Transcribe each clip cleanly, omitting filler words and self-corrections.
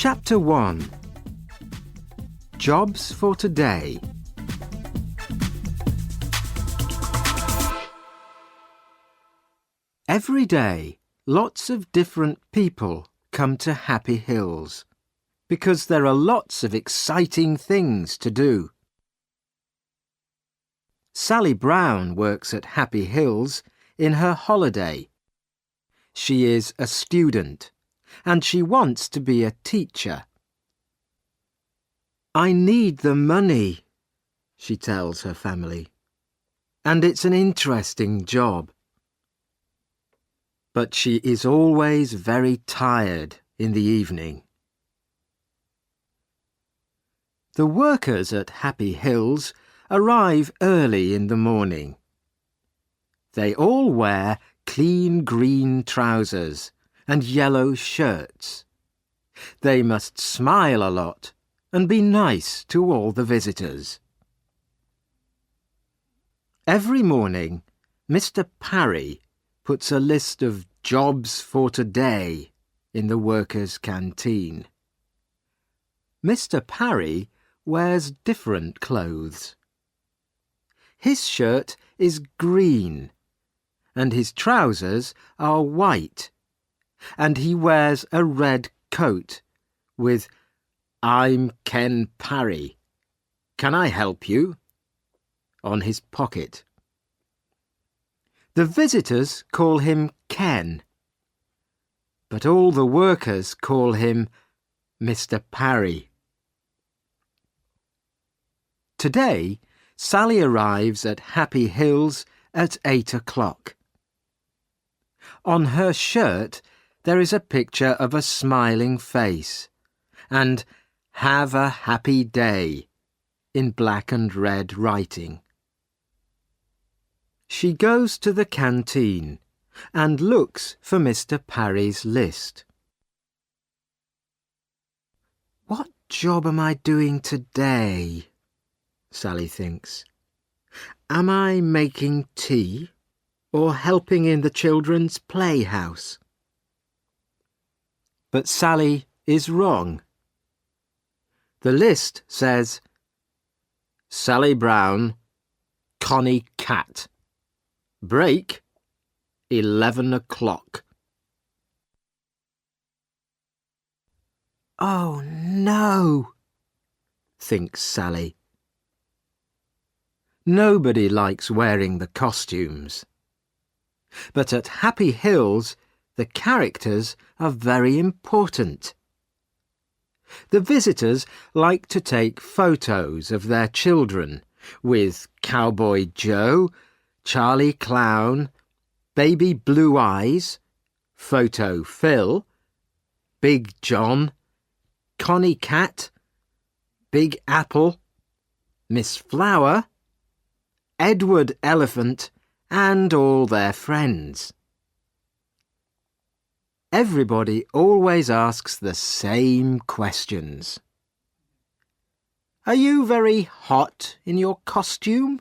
Chapter 1. Jobs for Today. Every day, lots of different people come to Happy Hills because there are lots of exciting things to do. Sally Brown works at Happy Hills in her holiday. She is a student and she wants to be a teacher. "I need the money," she tells her family, "and it's an interesting job." But she is always very tired in the evening. The workers at Happy Hills arrive early in the morning. They all wear clean green trousers and yellow shirts. They must smile a lot and be nice to all the visitors. Every morning, Mr. Parry puts a list of jobs for today in the workers' canteen. Mr. Parry wears different clothes. His shirt is green and his trousers are white, and he wears a red coat with "I'm Ken Parry. Can I help you?" on his pocket. The visitors call him Ken, but all the workers call him Mr. Parry. Today, Sally arrives at Happy Hills at 8 o'clock. On her shirt, there is a picture of a smiling face and "Have a happy day" in black and red writing. She goes to the canteen and looks for Mr. Parry's list. "What job am I doing today?" Sally thinks. "Am I making tea or helping in the children's playhouse?" But Sally is wrong. The list says, "Sally Brown, Connie Cat. Break, 11 o'clock. "Oh no," thinks Sally. Nobody likes wearing the costumes. But at Happy Hills, the characters are very important. The visitors like to take photos of their children with Cowboy Joe, Charlie Clown, Baby Blue Eyes, Photo Phil, Big John, Connie Cat, Big Apple, Miss Flower, Edward Elephant, and all their friends. Everybody always asks the same questions. "Are you very hot in your costume?"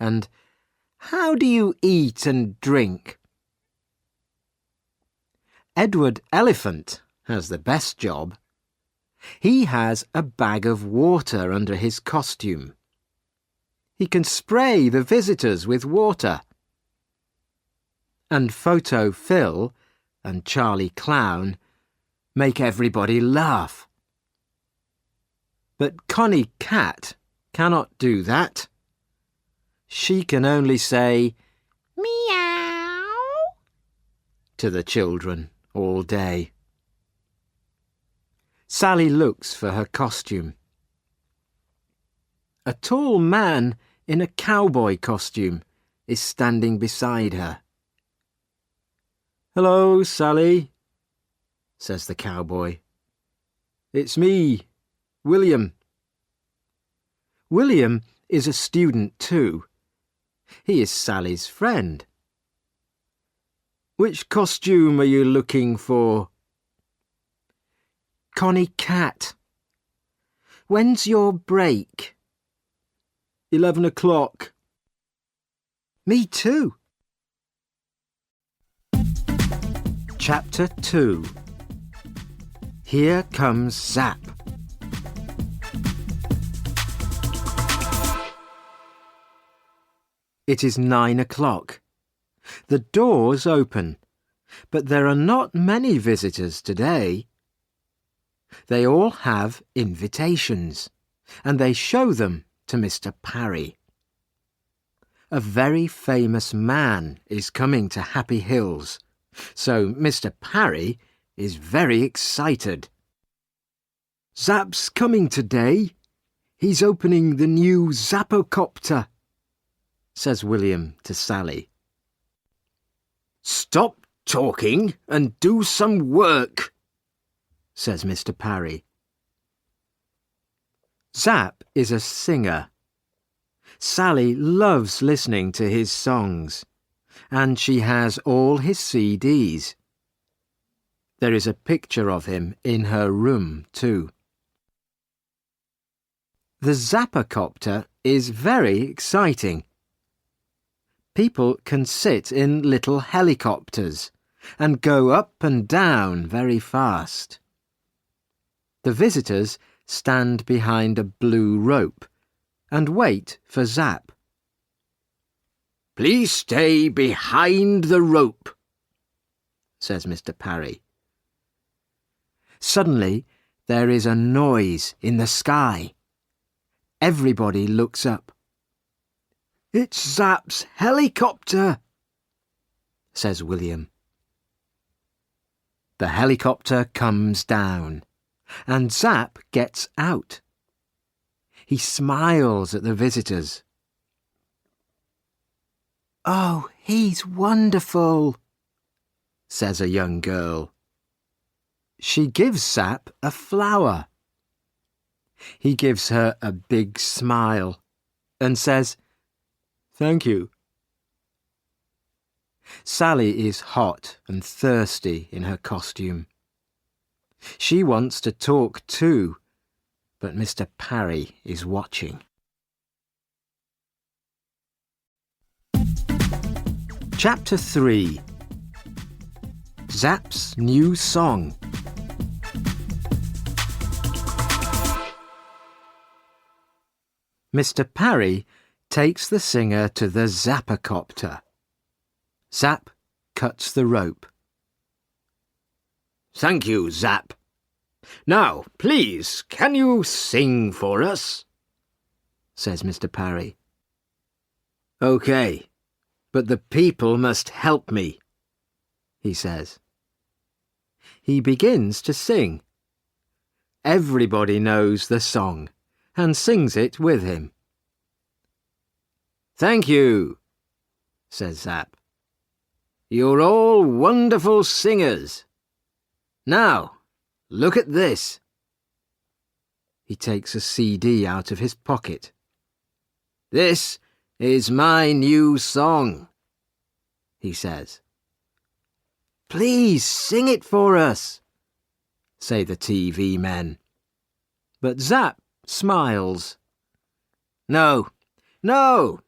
And "How do you eat and drink?" Edward Elephant has the best job. He has a bag of water under his costume. He can spray the visitors with water. And Photo Phil and Charlie Clown make everybody laugh. But Connie Cat cannot do that. She can only say "meow" to the children all day. Sally looks for her costume. A tall man in a cowboy costume is standing beside her. "Hello, Sally," says the cowboy. "It's me, William." William is a student too. He is Sally's friend. "Which costume are you looking for?" "Connie Cat." "When's your break?" 11 o'clock. "Me too." Chapter 2. here comes Zap. It is 9 o'clock. The doors open, but there are not many visitors today. They all have invitations, and they show them to Mr. Parry. A very famous man is coming to Happy Hills, so Mr. Parry is very excited. Zap's coming today. He's opening the new Zappocopter, says William to Sally. Stop talking and do some work, says Mr. Parry. Zap is a singer. Sally loves listening to his songs, and she has all his CDs. There is a picture of him in her room, too. The Zappocopter is very exciting. People can sit in little helicopters and go up and down very fast. The visitors stand behind a blue rope and wait for Zap. Please stay behind the rope, says Mr. Parry. Suddenly there is a noise in the sky. Everybody looks up. It's Zap's helicopter, says William. The helicopter comes down, and Zap gets out. He smiles at the visitors. Oh, he's wonderful, says a young girl. She gives Zap a flower. He gives her a big smile and says, Thank you. Sally is hot and thirsty in her costume. She wants to talk too, but Mr. Parry is watching. Chapter 3. Zap's New Song. Mr. Parry takes the singer to the Zappocopter. Zap cuts the rope. Thank you, Zap. Now, please, can you sing for us? Says Mr. Parry. OK, but the people must help me, he says. He begins to sing. Everybody knows the song and sings it with him. Thank you, says Zap. You're all wonderful singers. Now, look at this. He takes a CD out of his pocket. This is my new song, he says. Please sing it for us, say the TV men. But Zap smiles. No, no,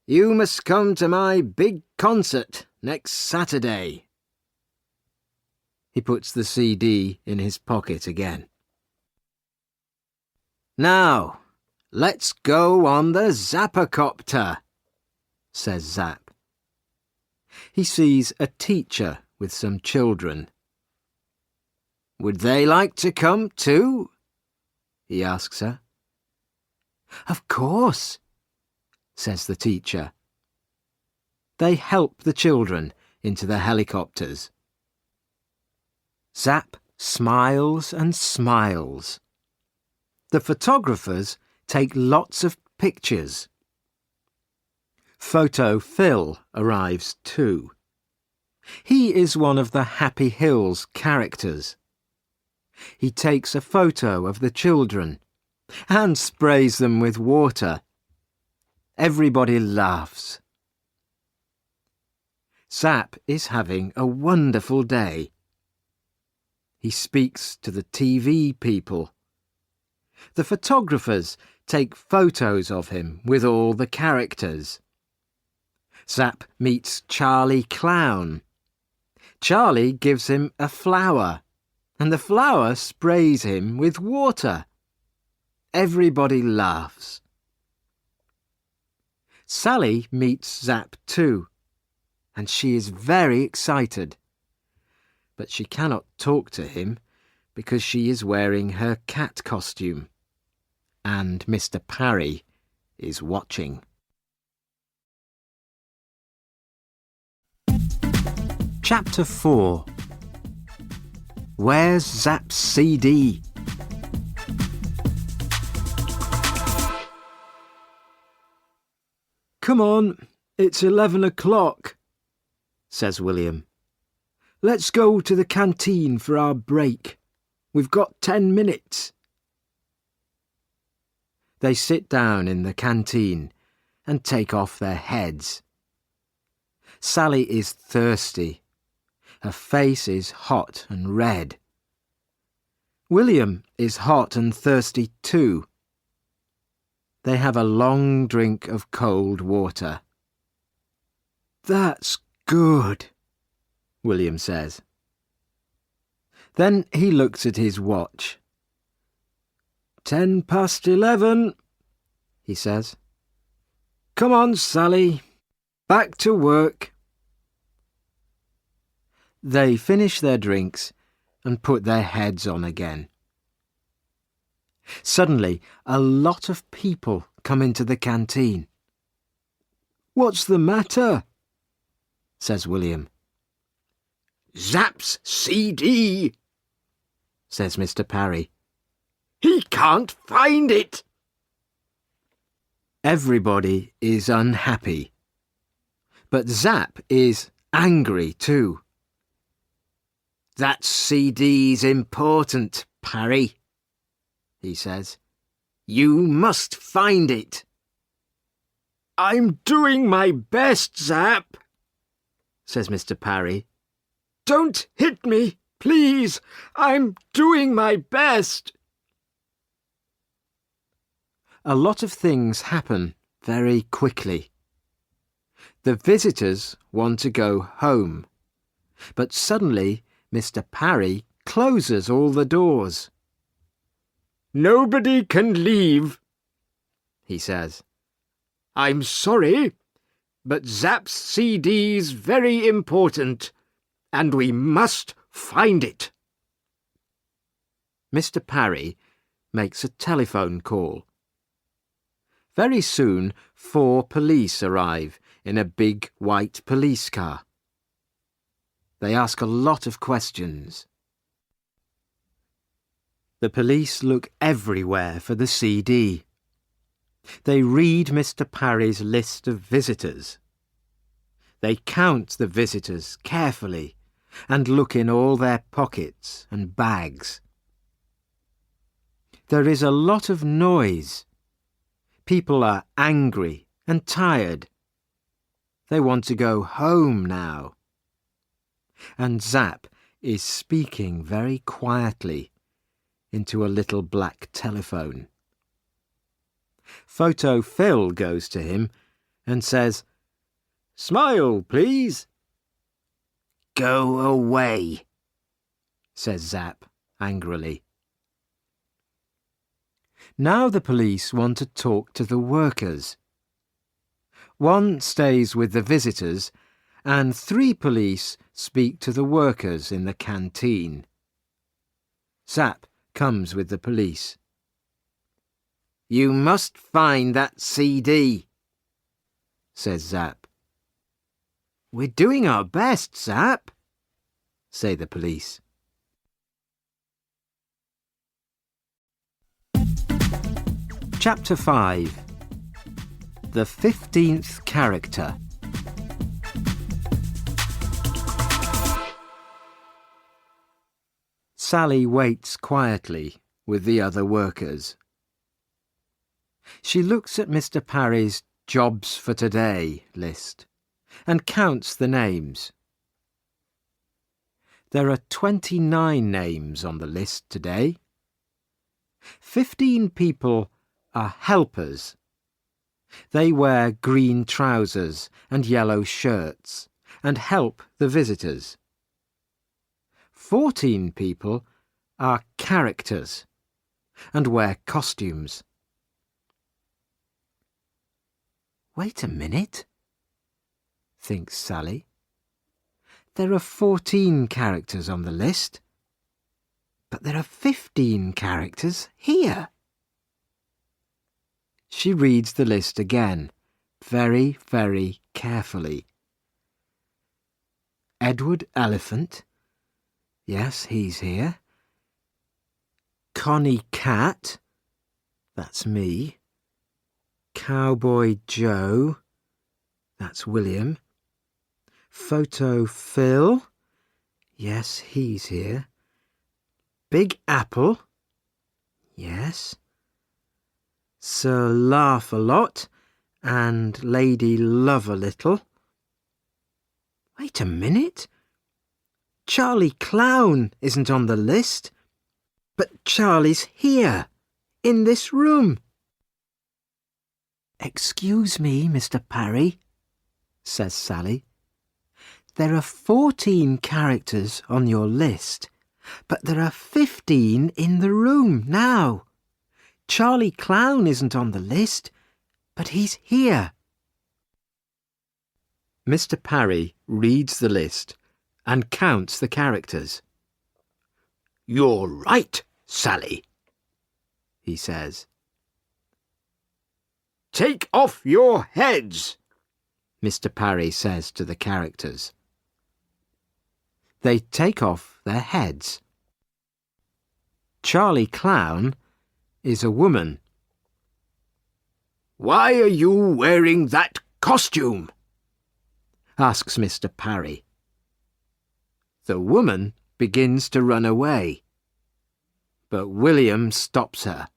you must come to my big concert next Saturday. He puts the CD in his pocket again. Now, let's go on the Zappocopter, says Zap. He sees a teacher with some children. Would they like to come too? He asks her. Of course, says the teacher. They help the children into the helicopters. Zap smiles and smiles. The photographers take lots of pictures. Photo Phil arrives too. He is one of the Happy Hills characters. He takes a photo of the children and sprays them with water. Everybody laughs. Zap is having a wonderful day. He speaks to the TV people. The photographers take photos of him with all the characters. Zap meets Charlie Clown. Charlie gives him a flower and the flower sprays him with water. Everybody laughs. Sally meets Zap too, and she is very excited. But she cannot talk to him because she is wearing her cat costume, and Mr. Parry is watching. Chapter 4. Where's Zap's CD? Come on, it's 11 o'clock, says William. Let's go to the canteen for our break. We've got 10 minutes. They sit down in the canteen and take off their heads. Sally is thirsty. Her face is hot and red. William is hot and thirsty too. They have a long drink of cold water. That's good, William says. Then he looks at his watch. 11:10, he says. Come on, Sally. Back to work. They finish their drinks and put their heads on again. Suddenly, a lot of people come into the canteen. What's the matter? Says William. Zap's CD, says Mr. Parry. He can't find it. Everybody is unhappy. But Zap is angry too. That CD's important, Parry, he says. You must find it. I'm doing my best, Zap, says Mr. Parry. Don't hit me, please. I'm doing my best. A lot of things happen very quickly. The visitors want to go home, but suddenly Mr. Parry closes all the doors. Nobody can leave, he says. I'm sorry, but Zap's CD's very important, and we must find it. Mr. Parry makes a telephone call. Very soon 4 police arrive in a big white police car. They ask a lot of questions. The police look everywhere for the CD. They read Mr. Parry's list of visitors. They count the visitors carefully and look in all their pockets and bags. There is a lot of noise. People are angry and tired. They want to go home now. And Zap is speaking very quietly into a little black telephone. Photo Phil goes to him and says, Smile, please. Go away, says Zap angrily. Now the police want to talk to the workers. One stays with the visitors, and 3 police speak to the workers in the canteen. Zap comes with the police. You must find that CD, says Zap. We're doing our best, Zap, say the police. Chapter 5. The 15th Character. Sally waits quietly with the other workers. She looks at Mr. Parry's Jobs for Today list and counts the names. There are 29 names on the list today. 15 people are helpers. They wear green trousers and yellow shirts and help the visitors. 14 people are characters and wear costumes. Wait a minute, thinks Sally. There are 14 characters on the list, but there are 15 characters here. She reads the list again, very, very carefully. Edward Elephant. Yes, he's here. Connie Cat. That's me. Cowboy Joe. That's William. Photo Phil. Yes, he's here. Big Apple. Yes. Sir Laugh-a-Lot and Lady Love-a-Little. Wait a minute. Charlie Clown isn't on the list, but Charlie's here, in this room. Excuse me, Mr. Parry, says Sally. There are 14 characters on your list, but there are 15 in the room now. Charlie Clown isn't on the list, but he's here. Mr. Parry reads the list and counts the characters. You're right, Sally, he says. Take off your heads, Mr. Parry says to the characters. They take off their heads. Charlie Clown is a woman. Why are you wearing that costume? Asks Mr. Parry. The woman begins to run away, but William stops her.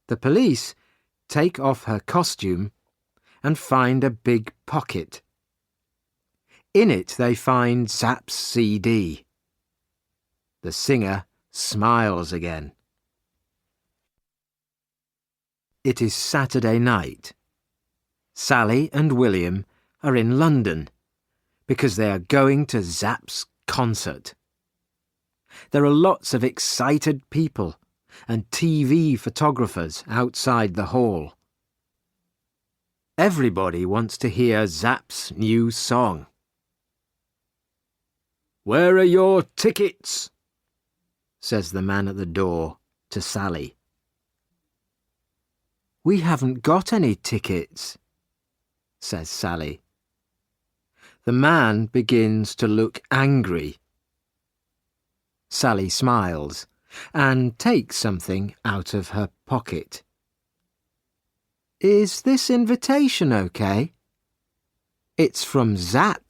The police take off her costume and find a big pocket. In it they find Zapp's CD. The singer smiles again. It is Saturday night. Sally and William are in London because they are going to Zapp's concert. There are lots of excited people and TV photographers outside the hall. Everybody wants to hear Zapp's new song. Where are your tickets? Says the man at the door to Sally. We haven't got any tickets, says Sally. The man begins to look angry. Sally smiles and takes something out of her pocket. Is this invitation okay? It's from Zapp.